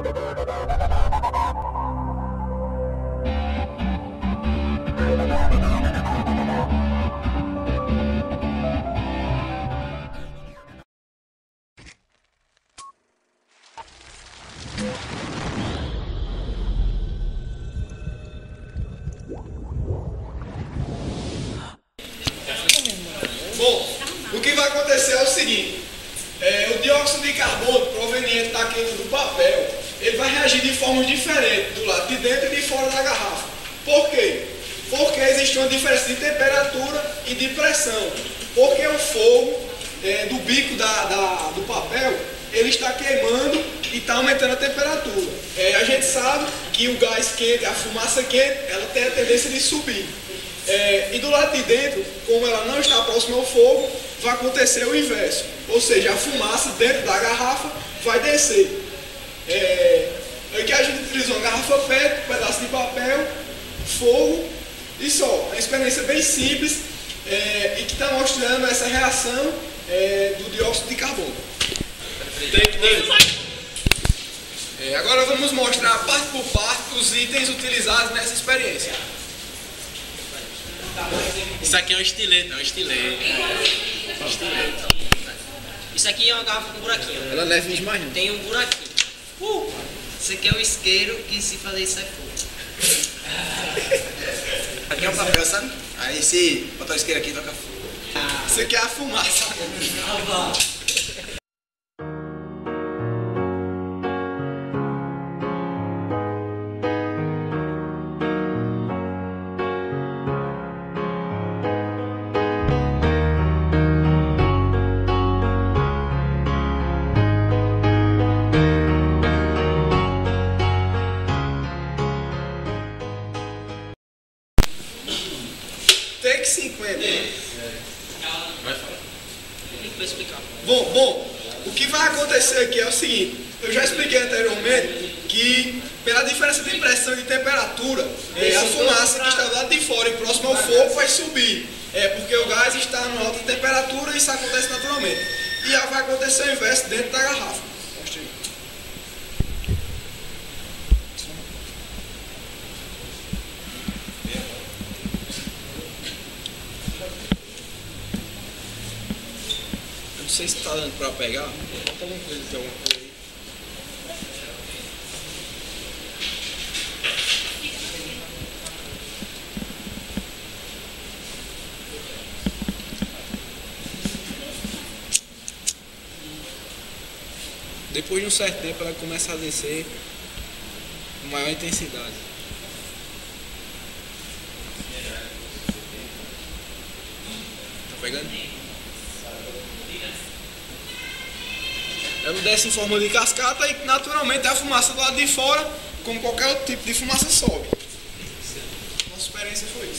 Bom, o que vai acontecer é o seguinte, o dióxido de carbono proveniente da queima do papel, ele vai reagir de formas diferentes do lado de dentro e de fora da garrafa. Por quê? Porque existe uma diferença de temperatura e de pressão. Porque o fogo do bico do papel, ele está queimando e está aumentando a temperatura. A gente sabe que o gás quente, a fumaça quente, ela tem a tendência de subir. E do lado de dentro, como ela não está próxima ao fogo, vai acontecer o inverso. Ou seja, a fumaça dentro da garrafa vai descer. Aqui a gente utilizou uma garrafa PET, um pedaço de papel, fogo e só. É uma experiência bem simples e que está mostrando essa reação do dióxido de carbono. Agora vamos mostrar parte por parte os itens utilizados nessa experiência. Isso aqui é um estilete, Isso aqui é uma garrafa com buraquinho. Ela não é 20 mais não. Tem um buraquinho. Isso aqui é o isqueiro que se fazer isso é fogo. Aqui é um papel, sabe? Aí se botar o isqueiro aqui, toca fogo. Isso aqui é a fumaça. Take 50. Vai falar. Vou explicar. Bom, o que vai acontecer aqui é o seguinte, eu já expliquei anteriormente que pela diferença de pressão e de temperatura, a fumaça que está do lado de fora e próximo ao fogo vai subir. Porque o gás está em alta temperatura e isso acontece naturalmente. E vai acontecer o inverso dentro da garrafa. Não sei se está dando para pegar. Bota alguma coisa, tem alguma coisa aí. Depois de um certo tempo ela começa a descer com maior intensidade. Tá pegando? Ela desce em forma de cascata e naturalmente a fumaça do lado de fora, como qualquer outro tipo de fumaça, sobe. Nossa experiência foi